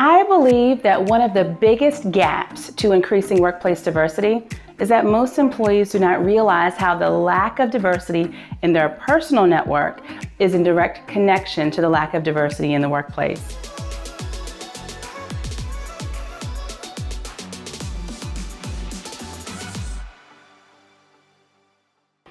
I believe that one of the biggest gaps to increasing workplace diversity is that most employees do not realize how the lack of diversity in their personal network is in direct connection to the lack of diversity in the workplace.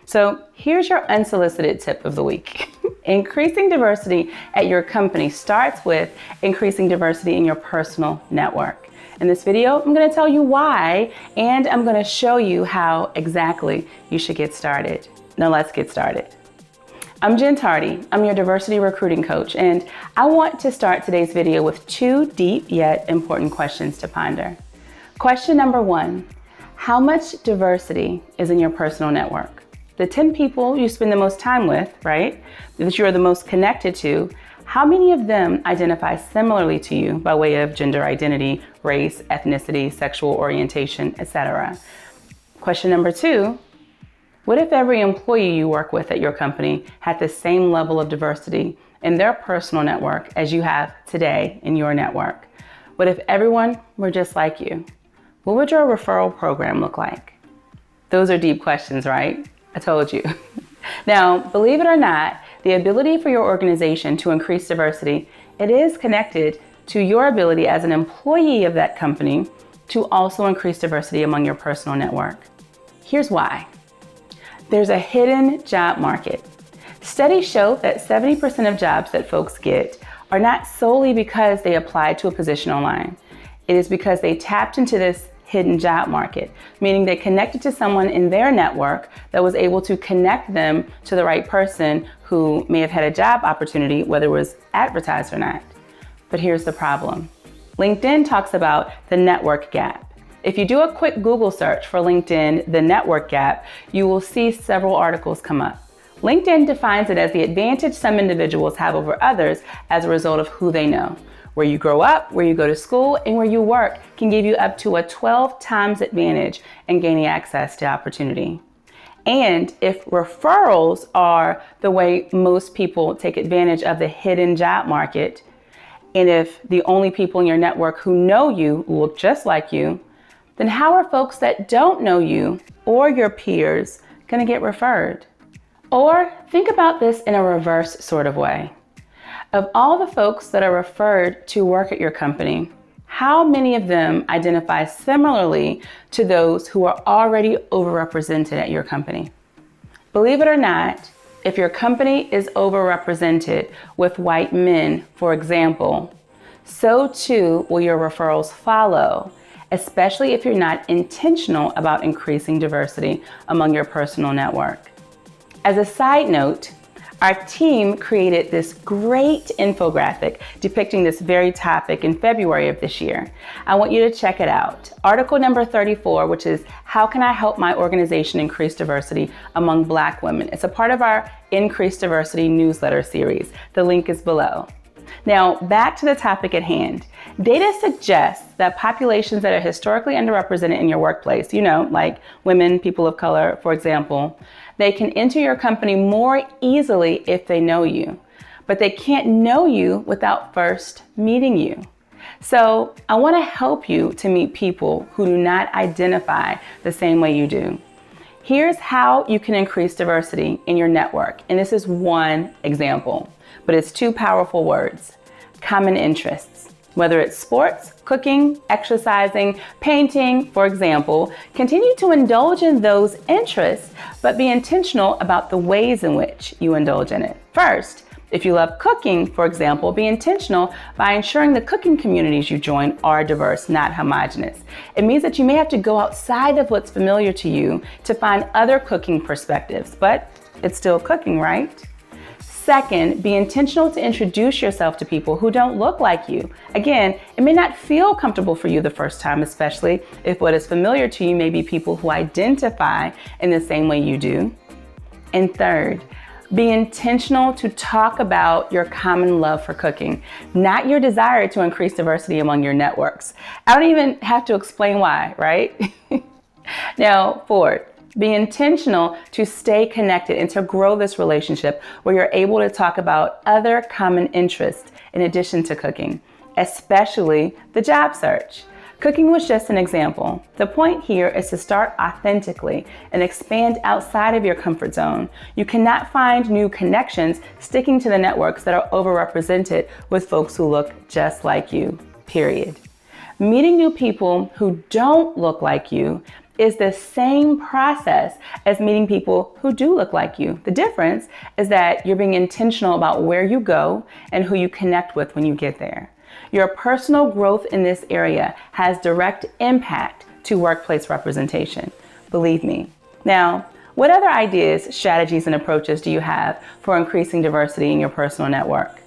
So here's your unsolicited tip of the week. Increasing diversity at your company starts with increasing diversity in your personal network. In this video, I'm going to tell you why, and I'm going to show you how exactly you should get started. Now let's get started. I'm Jen Tardy. I'm your diversity recruiting coach, and I want to start today's video with two deep yet important questions to ponder. Question number one, how much diversity is in your personal network? The 10 people you spend the most time with, right, that you are the most connected to, how many of them identify similarly to you by way of gender identity, race, ethnicity, sexual orientation, etc.? Question number two, what if every employee you work with at your company had the same level of diversity in their personal network as you have today in your network? What if everyone were just like you? What would your referral program look like? Those are deep questions, right? I told you. Now, believe it or not, the ability for your organization to increase diversity, it is connected to your ability as an employee of that company to also increase diversity among your personal network. Here's why. There's a hidden job market. Studies show that 70% of jobs that folks get are not solely because they applied to a position online. It is because they tapped into this hidden job market, meaning they connected to someone in their network that was able to connect them to the right person who may have had a job opportunity, whether it was advertised or not. But here's the problem. LinkedIn talks about the network gap. If you do a quick Google search for LinkedIn, the network gap, you will see several articles come up. LinkedIn defines it as the advantage some individuals have over others as a result of who they know. Where you grow up, where you go to school, and where you work can give you up to a 12 times advantage in gaining access to opportunity. And if referrals are the way most people take advantage of the hidden job market, and if the only people in your network who know you look just like you, then how are folks that don't know you or your peers going to get referred? Or think about this in a reverse sort of way. Of all the folks that are referred to work at your company, how many of them identify similarly to those who are already overrepresented at your company? Believe it or not, if your company is overrepresented with white men, for example, so too will your referrals follow, especially if you're not intentional about increasing diversity among your personal network. As a side note, our team created this great infographic depicting this very topic in February of this year. I want you to check it out. Article number 34, which is How Can I Help My Organization Increase Diversity Among Black Women? It's a part of our Increase Diversity newsletter series. The link is below. Now, back to the topic at hand. Data suggests that populations that are historically underrepresented in your workplace, like women, people of color, for example, they can enter your company more easily if they know you, but they can't know you without first meeting you. So I want to help you to meet people who do not identify the same way you do. Here's how you can increase diversity in your network. And this is one example, but it's two powerful words: common interests. Whether it's sports, cooking, exercising, painting, for example, continue to indulge in those interests, but be intentional about the ways in which you indulge in it. First, if you love cooking, for example, be intentional by ensuring the cooking communities you join are diverse, not homogenous. It means that you may have to go outside of what's familiar to you to find other cooking perspectives, but it's still cooking, right? Second, be intentional to introduce yourself to people who don't look like you. Again, it may not feel comfortable for you the first time, especially if what is familiar to you may be people who identify in the same way you do. And third, be intentional to talk about your common love for cooking, not your desire to increase diversity among your networks. I don't even have to explain why, right? Now, fourth, be intentional to stay connected and to grow this relationship where you're able to talk about other common interests in addition to cooking. especially the job search. Cooking was just an example. The point here is to start authentically and expand outside of your comfort zone. You cannot find new connections sticking to the networks that are overrepresented with folks who look just like you, period. Meeting new people who don't look like you is the same process as meeting people who do look like you. The difference is that you're being intentional about where you go and who you connect with when you get there. Your personal growth in this area has direct impact to workplace representation. Believe me. Now, what other ideas, strategies, and approaches do you have for increasing diversity in your personal network?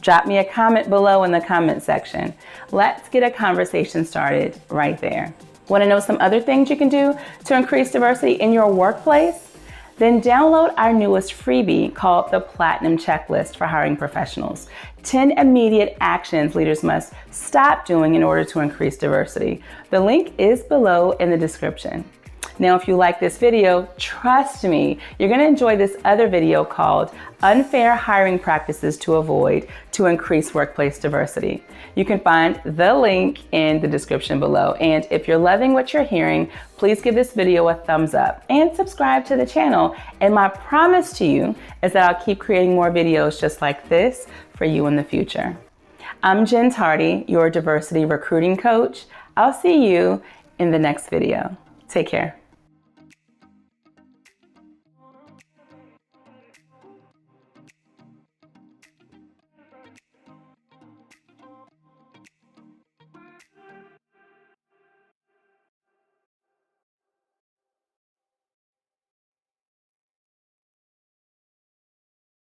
Drop me a comment below in the comment section. Let's get a conversation started right there. Want to know some other things you can do to increase diversity in your workplace? Then download our newest freebie called the Platinum Checklist for Hiring Professionals. 10 immediate actions leaders must stop doing in order to increase diversity. The link is below in the description. Now, if you like this video, trust me, you're going to enjoy this other video called Unfair Hiring Practices to Avoid to Increase Workplace Diversity. You can find the link in the description below. And if you're loving what you're hearing, please give this video a thumbs up and subscribe to the channel. And my promise to you is that I'll keep creating more videos just like this for you in the future. I'm Jen Tardy, your diversity recruiting coach. I'll see you in the next video. Take care.